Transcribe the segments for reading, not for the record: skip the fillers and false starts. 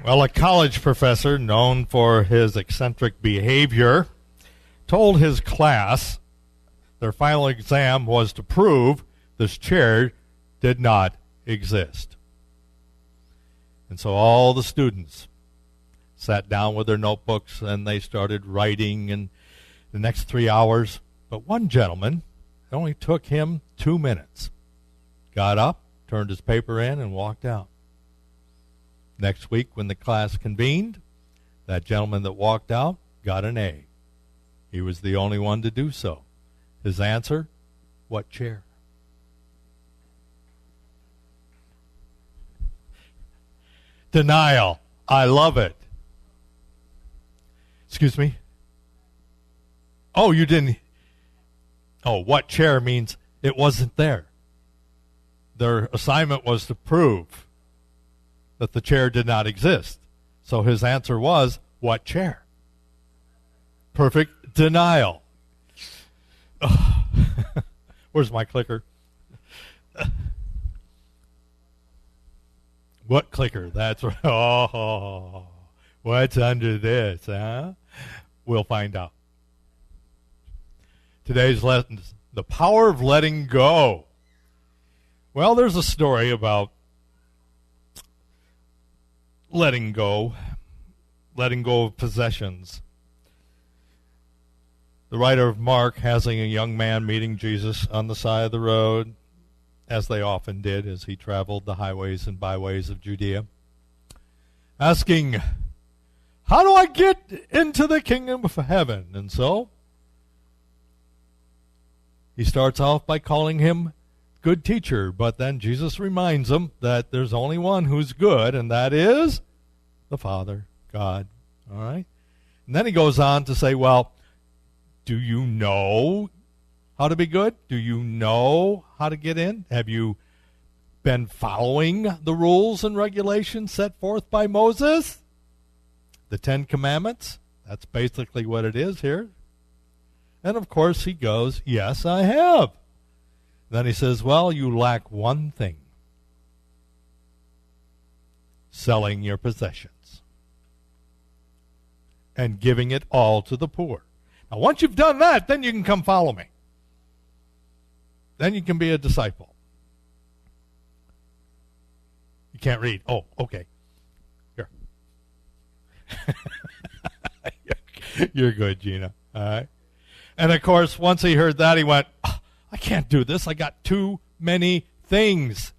Well, a college professor known for his eccentric behavior told his class their final exam was to prove this chair did not exist. And so all the students sat down with their notebooks and they started writing in the next 3 hours. But one gentleman, it only took him 2 minutes, got up, turned his paper in, and walked out. Next week, when the class convened, that gentleman that walked out got an A. He was the only one to do so. His answer, what chair? Denial. I love it. Excuse me? Oh, you didn't. Oh, what chair means it wasn't there. Their assignment was to prove that the chair did not exist. So his answer was, what chair? Perfect denial. Oh. Where's my clicker? What clicker? That's right. Oh, what's under this, huh? We'll find out. Today's lesson is the power of letting go. Well, there's a story about letting go of possessions. The writer of Mark has a young man meeting Jesus on the side of the road, as they often did as he traveled the highways and byways of Judea, asking, how do I get into the kingdom of heaven? And so he starts off by calling him good teacher, but then Jesus reminds him that there's only one who's good, and that is the Father, God. All right? And then he goes on to say, well, do you know how to be good? Do you know how to get in? Have you been following the rules and regulations set forth by Moses? The 10 Commandments? That's basically what it is here. And of course he goes, yes, I have. Then he says, well, you lack one thing. Selling your possessions and giving it all to the poor. Now, once you've done that, then you can come follow me. Then you can be a disciple. You can't read. Oh, okay. Here. You're good, Gina. All right. And, of course, once he heard that, he went, oh, I can't do this. I got too many things.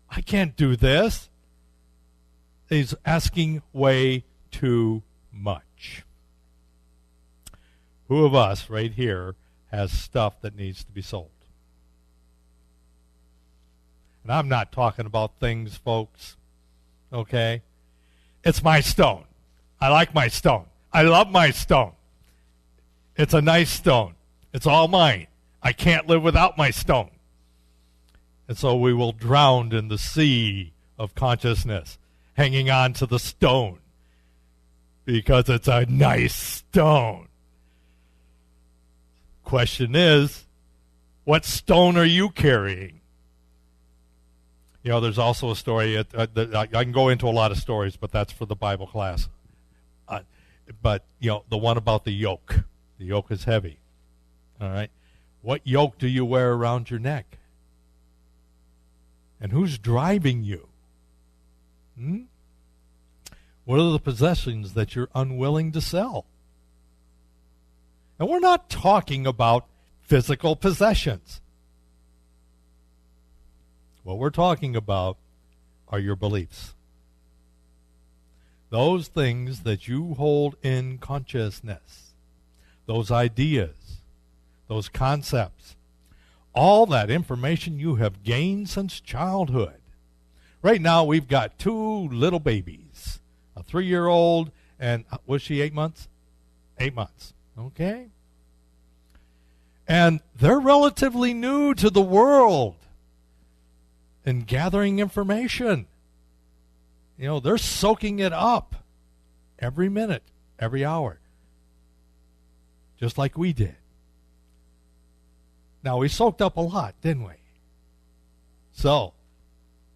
I can't do this. He's asking way too much. Who of us right here has stuff that needs to be sold? And I'm not talking about things, folks, okay? It's my stone. I like my stone. I love my stone. It's a nice stone. It's all mine. I can't live without my stone. And so we will drown in the sea of consciousness, hanging on to the stone, because it's a nice stone. Question is, what stone are you carrying? You know, there's also a story, I can go into a lot of stories, but that's for the Bible class. But, you know, the one about the yoke. The yoke is heavy. All right? What yoke do you wear around your neck? And who's driving you? What are the possessions that you're unwilling to sell? And we're not talking about physical possessions. What we're talking about are your beliefs. Those things that you hold in consciousness, those ideas, those concepts, all that information you have gained since childhood. Right now we've got 2 little babies, a 3-year-old, and was she 8 months? 8 months. Okay? And they're relatively new to the world and gathering information. You know, they're soaking it up every minute, every hour, just like we did. Now, we soaked up a lot, didn't we? So,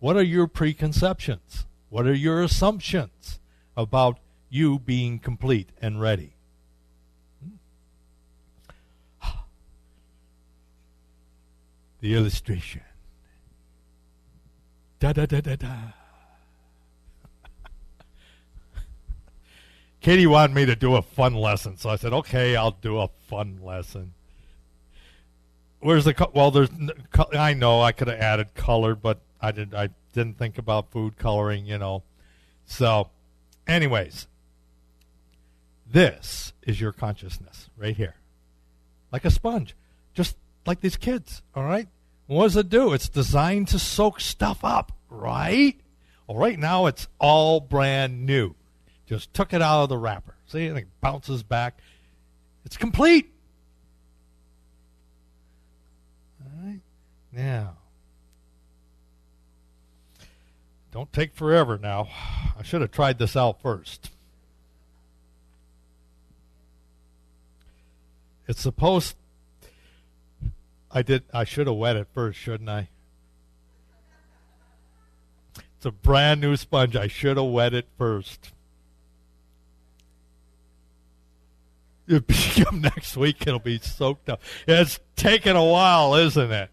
what are your preconceptions? What are your assumptions about you being complete and ready? The illustration. Da-da-da-da-da. Katie wanted me to do a fun lesson, so I said, okay, I'll do a fun lesson. Where's the well? There's. I know I could have added color, but I didn't think about food coloring, So, anyways, this is your consciousness right here, like a sponge, just like these kids. All right. What does it do? It's designed to soak stuff up, right? Well, right now it's all brand new. Just took it out of the wrapper. See, and it bounces back. It's complete. All right. Now, don't take forever now. I should have tried this out first. It's supposed... I should have wet it first, shouldn't I? It's a brand new sponge. I should have wet it first. Next week it'll be soaked up. It's taken a while, isn't it?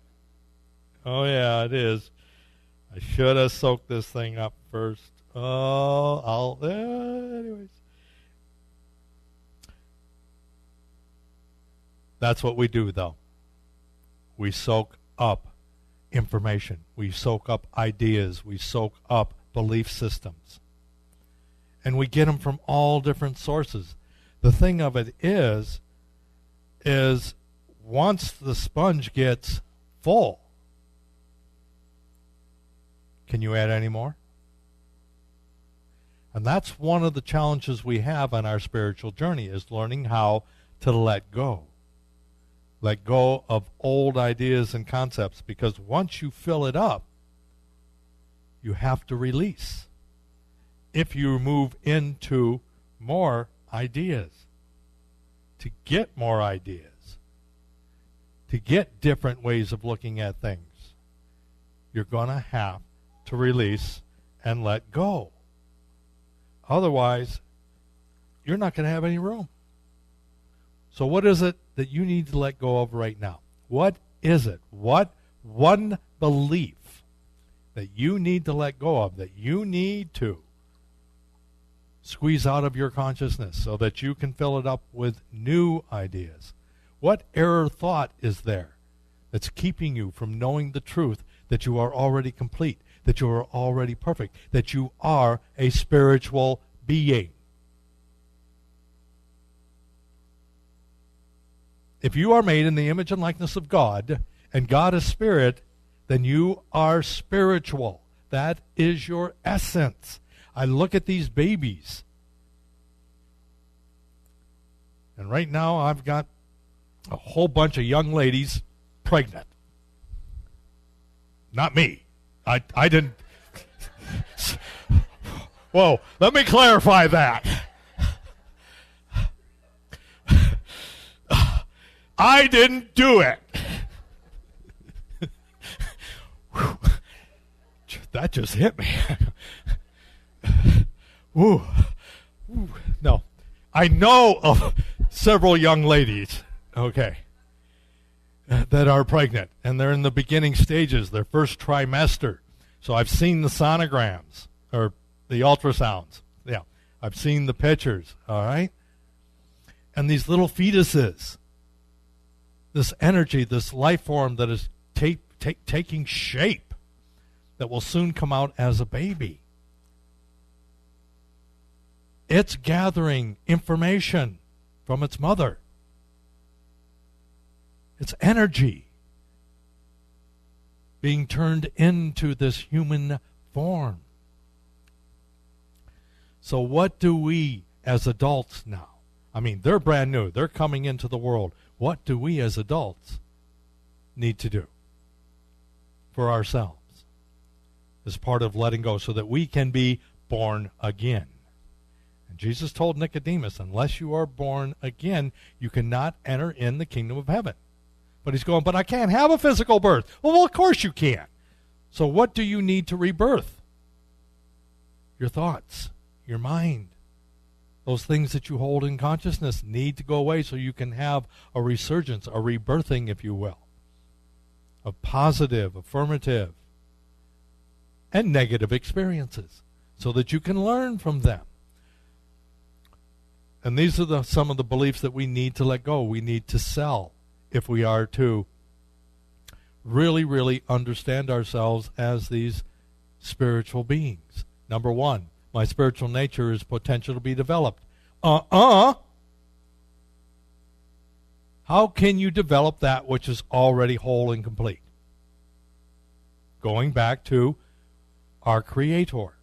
Oh, yeah, it is. I should have soaked this thing up first. Oh, anyways. That's what we do, though. We soak up information. We soak up ideas. We soak up belief systems. And we get them from all different sources. The thing of it is once the sponge gets full, can you add any more? And that's one of the challenges we have on our spiritual journey, is learning how to let go. Let go of old ideas and concepts, because once you fill it up, you have to release. If you move into more ideas, to get more ideas, to get different ways of looking at things, you're going to have to release and let go. Otherwise, you're not going to have any room. So what is it that you need to let go of right now? What is it? What one belief that you need to let go of, that you need to squeeze out of your consciousness so that you can fill it up with new ideas? What error thought is there that's keeping you from knowing the truth that you are already complete, that you are already perfect, that you are a spiritual being? If you are made in the image and likeness of God, and God is spirit, then you are spiritual. That is your essence. I look at these babies, and right now I've got a whole bunch of young ladies pregnant. Not me. I didn't. Whoa, let me clarify that. I didn't do it. That just hit me. Woo. No. I know of several young ladies, okay, that are pregnant, and they're in the beginning stages, their first trimester. So I've seen the sonograms, or the ultrasounds. Yeah, I've seen the pictures, all right? And these little fetuses, this energy, this life form that is taking shape, that will soon come out as a baby. It's gathering information from its mother. It's energy being turned into this human form. So what do we as adults now? I mean, they're brand new. They're coming into the world. What do we as adults need to do for ourselves as part of letting go so that we can be born again? And Jesus told Nicodemus, unless you are born again, you cannot enter in the kingdom of heaven. But he's going, but I can't have a physical birth. Well, of course you can. So what do you need to rebirth? your thoughts, your mind. Those things that you hold in consciousness need to go away so you can have a resurgence, a rebirthing, if you will, of positive, affirmative, and negative experiences so that you can learn from them. And these are some of the beliefs that we need to let go. We need to sell if we are to really, really understand ourselves as these spiritual beings. Number one, my spiritual nature is potential to be developed. How can you develop that which is already whole and complete? Going back to our Creator.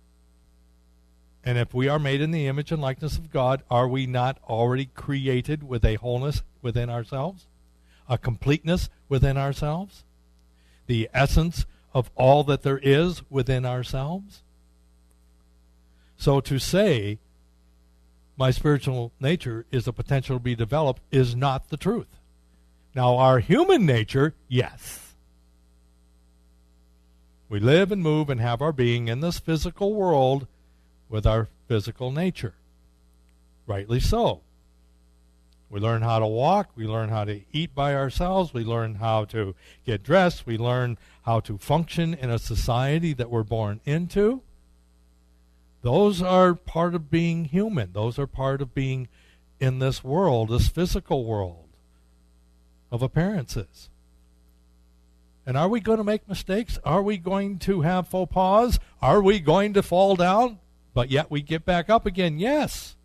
And if we are made in the image and likeness of God, are we not already created with a wholeness within ourselves? A completeness within ourselves? The essence of all that there is within ourselves? So to say my spiritual nature is a potential to be developed is not the truth. Now, our human nature, yes. We live and move and have our being in this physical world with our physical nature. Rightly so. We learn how to walk. We learn how to eat by ourselves. We learn how to get dressed. We learn how to function in a society that we're born into. Those are part of being human. Those are part of being in this world, this physical world of appearances. And are we going to make mistakes? Are we going to have faux pas? Are we going to fall down? But yet we get back up again. Yes.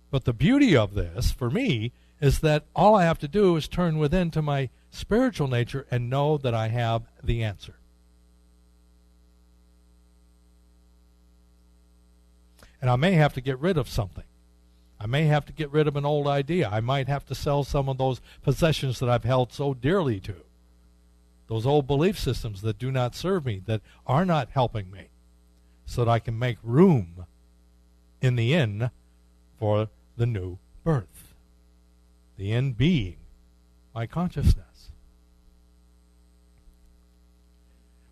But the beauty of this, for me, is that all I have to do is turn within to my spiritual nature and know that I have the answer. And I may have to get rid of something. I may have to get rid of an old idea. I might have to sell some of those possessions that I've held so dearly to. Those old belief systems that do not serve me, that are not helping me, so that I can make room in the inn for the new birth. The inn being my consciousness.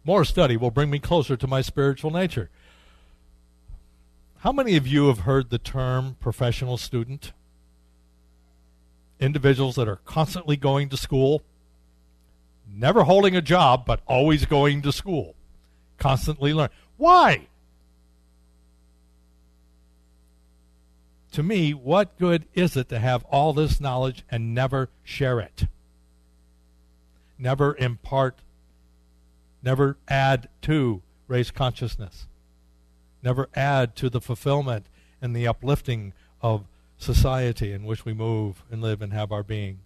More study will bring me closer to my spiritual nature. How many of you have heard the term professional student? Individuals that are constantly going to school, never holding a job, but always going to school, constantly learning. Why? To me, what good is it to have all this knowledge and never share it? Never impart, never add to raise consciousness. Never add to the fulfillment and the uplifting of society in which we move and live and have our being.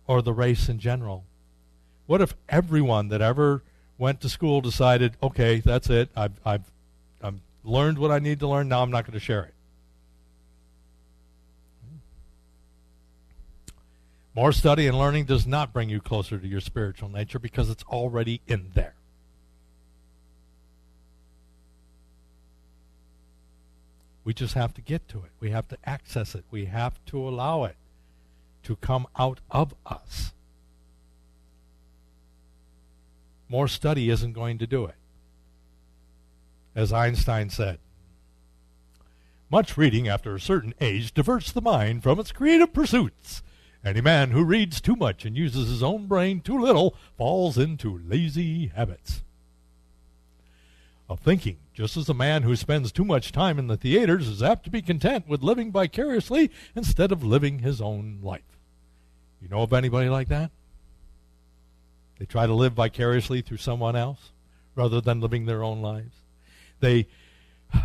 Or the race in general. What if everyone that ever went to school decided, okay, that's it, I've learned what I need to learn, now I'm not going to share it? More study and learning does not bring you closer to your spiritual nature because it's already in there. We just have to get to it. We have to access it. We have to allow it to come out of us. More study isn't going to do it. As Einstein said, much reading after a certain age diverts the mind from its creative pursuits. Any man who reads too much and uses his own brain too little falls into lazy habits of thinking, just as a man who spends too much time in the theaters is apt to be content with living vicariously instead of living his own life. You know of anybody like that? They try to live vicariously through someone else rather than living their own lives.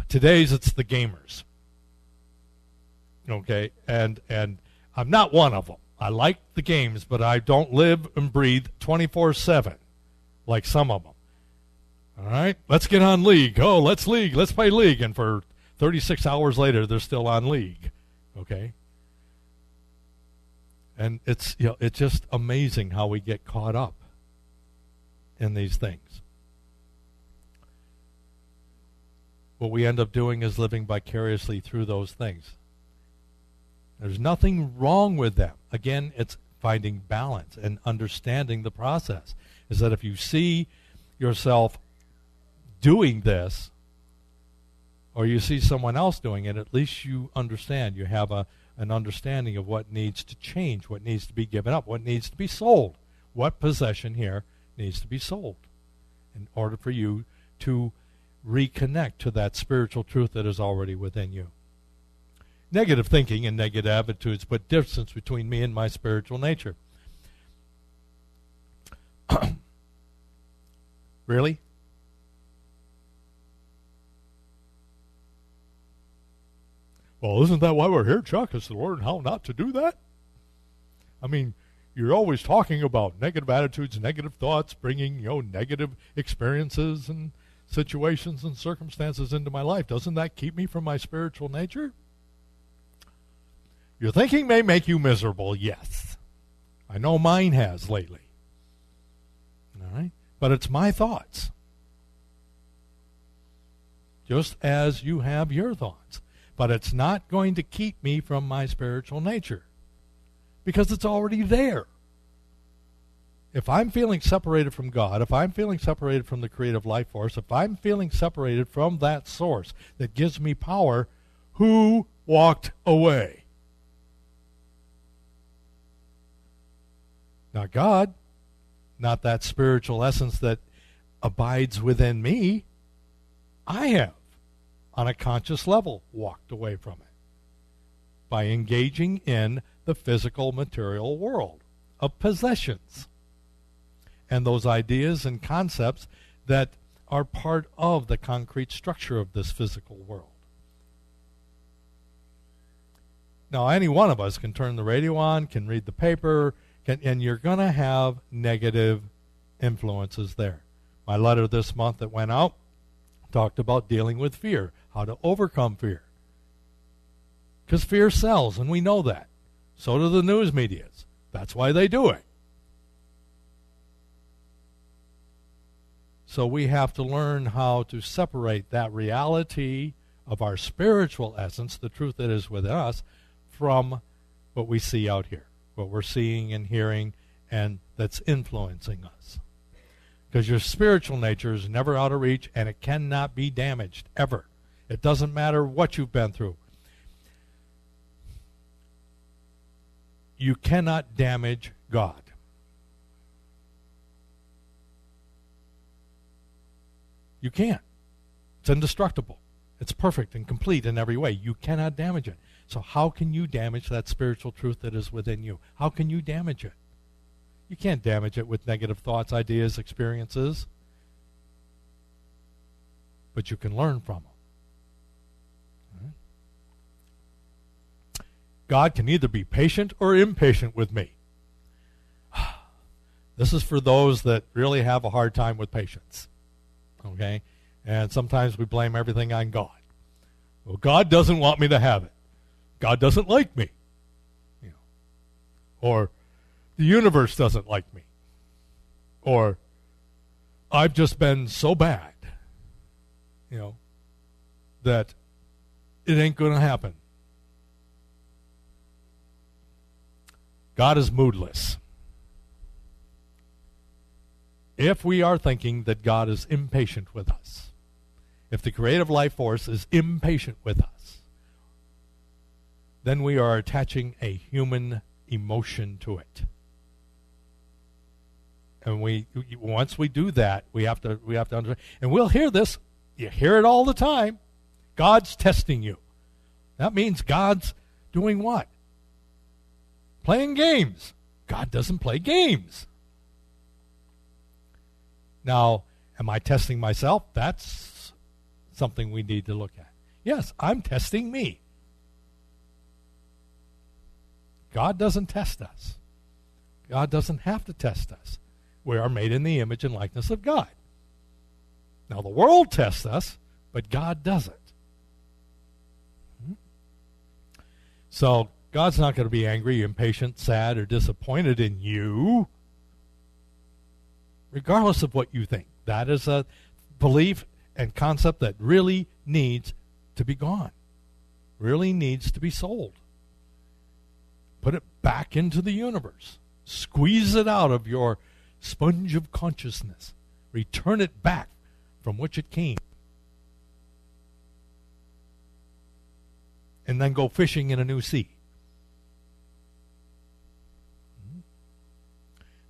Today's it's the gamers. Okay, and I'm not one of them. I like the games, but I don't live and breathe 24/7 like some of them. All right, let's get on League. Oh, let's play League. And for 36 hours later, they're still on League. Okay? And it's just amazing how we get caught up in these things. What we end up doing is living vicariously through those things. There's nothing wrong with them. Again, it's finding balance and understanding the process. Is that if you see yourself doing this, or you see someone else doing it, at least you understand. You have an understanding of what needs to change, what needs to be given up, what needs to be sold. What possession here needs to be sold in order for you to reconnect to that spiritual truth that is already within you. Negative thinking and negative attitudes put distance between me and my spiritual nature. Really? Well, isn't that why we're here, Chuck? Is to learn how not to do that? I mean, you're always talking about negative attitudes, negative thoughts, bringing, negative experiences and situations and circumstances into my life. Doesn't that keep me from my spiritual nature? Your thinking may make you miserable, yes. I know mine has lately. All right? But it's my thoughts. Just as you have your thoughts. But it's not going to keep me from my spiritual nature. Because it's already there. If I'm feeling separated from God, if I'm feeling separated from the creative life force, if I'm feeling separated from that source that gives me power, who walked away? Not God, not that spiritual essence that abides within me. I have, on a conscious level, walked away from it by engaging in the physical material world of possessions and those ideas and concepts that are part of the concrete structure of this physical world. Now, any one of us can turn the radio on, can read the paper, and you're going to have negative influences there. My letter this month that went out talked about dealing with fear, how to overcome fear. Because fear sells, and we know that. So do the news medias. That's why they do it. So we have to learn how to separate that reality of our spiritual essence, the truth that is within us, from what we see out here, what we're seeing and hearing, and that's influencing us. Because your spiritual nature is never out of reach, and it cannot be damaged, ever. It doesn't matter what you've been through. You cannot damage God. You can't. It's indestructible. It's perfect and complete in every way. You cannot damage it. So how can you damage that spiritual truth that is within you? How can you damage it? You can't damage it with negative thoughts, ideas, experiences. But you can learn from them. Right? God can either be patient or impatient with me. This is for those that really have a hard time with patience. Okay? And sometimes we blame everything on God. Well, God doesn't want me to have it. God doesn't like me. Or the universe doesn't like me. Or I've just been so bad, that it ain't going to happen. God is moodless. If we are thinking that God is impatient with us, if the creative life force is impatient with us, then we are attaching a human emotion to it. And once we do that, we have to understand. And we'll hear this. You hear it all the time. God's testing you. That means God's doing what? Playing games. God doesn't play games. Now, am I testing myself? That's something we need to look at. Yes, I'm testing me. God doesn't test us. God doesn't have to test us. We are made in the image and likeness of God. Now, the world tests us, but God doesn't. So, God's not going to be angry, impatient, sad, or disappointed in you, regardless of what you think. That is a belief and concept that really needs to be gone, really needs to be sold. Put it back into the universe. Squeeze it out of your sponge of consciousness. Return it back from which it came. and then go fishing in a new sea.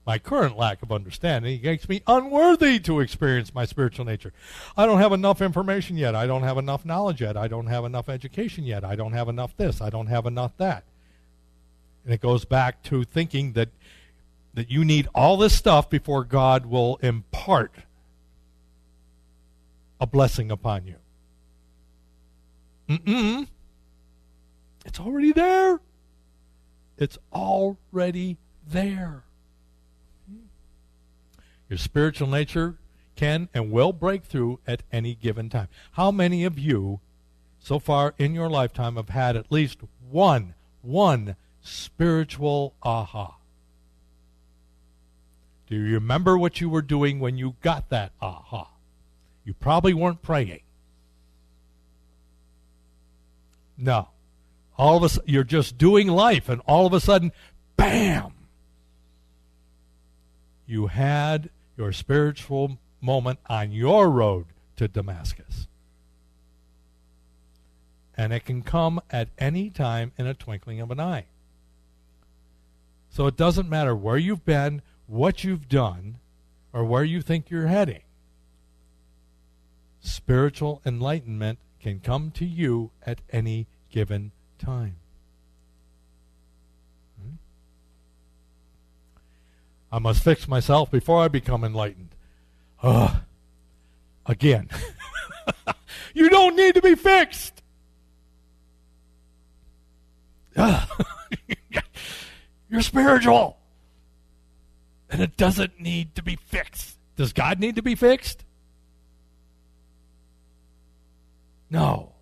My current lack of understanding makes me unworthy to experience my spiritual nature. I don't have enough information yet. I don't have enough knowledge yet. I don't have enough education yet. I don't have enough this. I don't have enough that. And it goes back to thinking that you need all this stuff before God will impart a blessing upon you. It's already there. It's already there. Your spiritual nature can and will break through at any given time. How many of you so far in your lifetime have had at least one spiritual aha? Do you remember what you were doing when you got that aha? You probably weren't praying. No. All of a sudden, you're just doing life, and all of a sudden, bam! You had your spiritual moment on your road to Damascus. And it can come at any time in a twinkling of an eye. So it doesn't matter where you've been, what you've done, or where you think you're heading. Spiritual enlightenment can come to you at any given time. I must fix myself before I become enlightened. Again. You don't need to be fixed. You're spiritual. And it doesn't need to be fixed. Does God need to be fixed? No.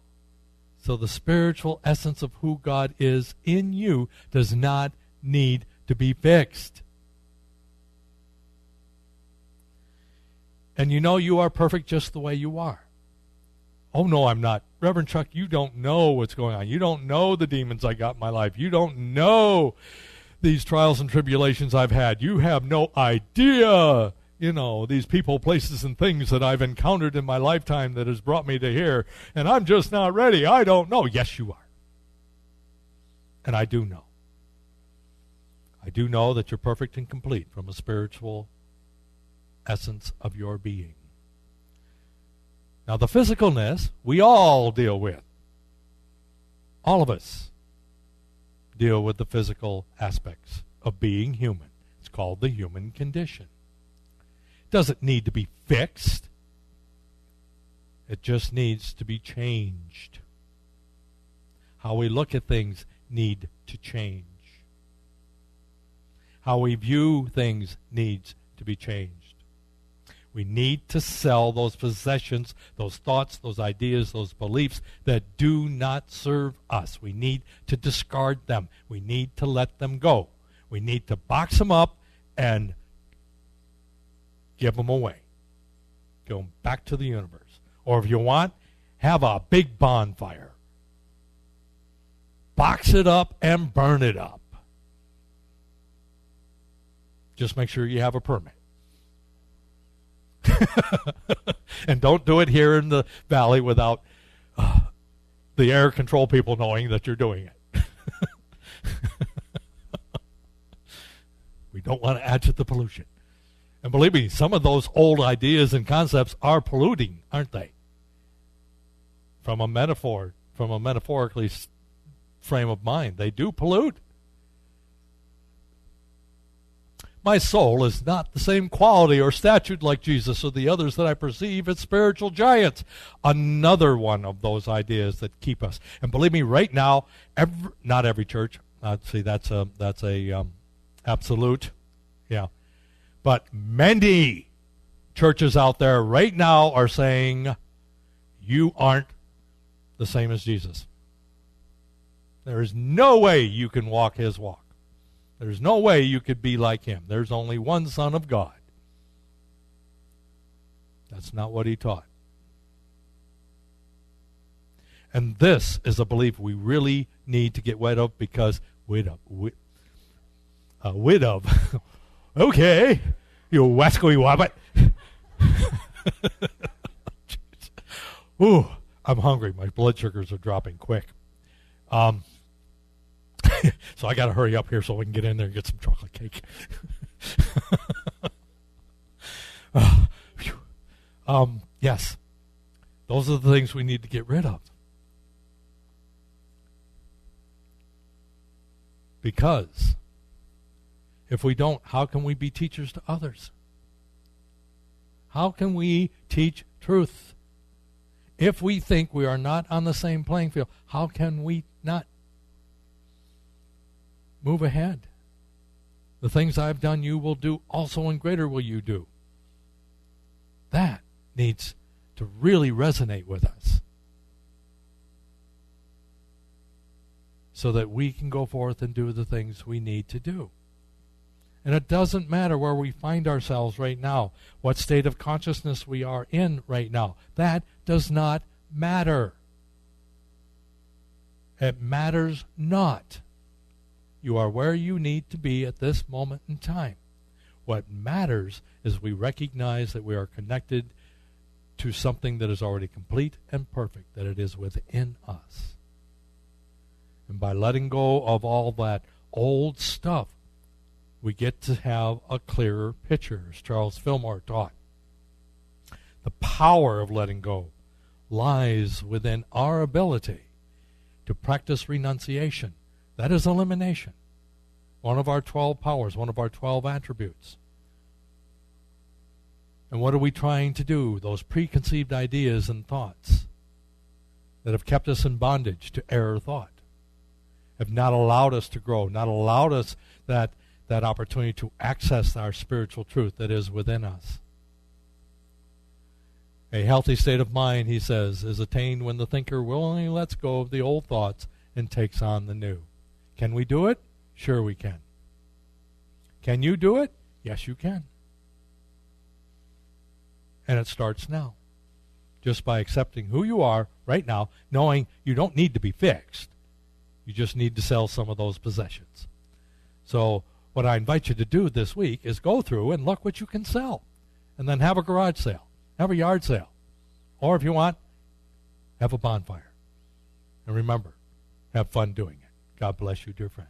So the spiritual essence of who God is in you does not need to be fixed. And you know you are perfect just the way you are. Oh, no, I'm not. Reverend Chuck, you don't know what's going on. You don't know the demons I got in my life. You don't know these trials and tribulations I've had. You have no idea, these people, places, and things that I've encountered in my lifetime that has brought me to here. And I'm just not ready. I don't know. Yes, you are. And I do know. I do know that you're perfect and complete from a spiritual essence of your being. Now, the physicalness we all deal with. All of us deal with the physical aspects of being human. It's called the human condition. It doesn't need to be fixed. It just needs to be changed. How we look at things need to change. How we view things needs to be changed. We need to sell those possessions, those thoughts, those ideas, those beliefs that do not serve us. We need to discard them. We need to let them go. We need to box them up and give them away. Give them back to the universe. Or if you want, have a big bonfire. Box it up and burn it up. Just make sure you have a permit. And don't do it here in the valley without the air control people knowing that you're doing it. We don't want to add to the pollution. And believe me, some of those old ideas and concepts are polluting, aren't they? From a metaphorically frame of mind, they do pollute. My soul is not the same quality or stature like Jesus or the others that I perceive as spiritual giants. Another one of those ideas that keep us. And believe me, right now, not every church. That's a absolute, yeah. But many churches out there right now are saying, you aren't the same as Jesus. There is no way you can walk his walk. There's no way you could be like him. There's only one Son of God. That's not what he taught. And this is a belief we really need to get rid of because okay, you wascally wabbit. Ooh, I'm hungry. My blood sugars are dropping quick. So I got to hurry up here so we can get in there and get some chocolate cake. Yes, those are the things we need to get rid of. Because if we don't, how can we be teachers to others? How can we teach truth? If we think we are not on the same playing field, how can we not move ahead? The things I've done, you will do also, and greater will you do. That needs to really resonate with us so that we can go forth and do the things we need to do. And it doesn't matter where we find ourselves right now, what state of consciousness we are in right now. That does not matter. It matters not. You are where you need to be at this moment in time. What matters is we recognize that we are connected to something that is already complete and perfect, that it is within us. And by letting go of all that old stuff, we get to have a clearer picture, as Charles Fillmore taught. The power of letting go lies within our ability to practice renunciation. That is elimination. One of our 12 powers, one of our 12 attributes. And what are we trying to do? Those preconceived ideas and thoughts that have kept us in bondage to error thought, have not allowed us to grow, not allowed us that opportunity to access our spiritual truth that is within us. A healthy state of mind, he says, is attained when the thinker willingly lets go of the old thoughts and takes on the new. Can we do it? Sure we can. Can you do it? Yes, you can. And it starts now. Just by accepting who you are right now, knowing you don't need to be fixed. You just need to sell some of those possessions. So what I invite you to do this week is go through and look what you can sell. And then have a garage sale. Have a yard sale. Or if you want, have a bonfire. And remember, have fun doing it. God bless you, dear friends.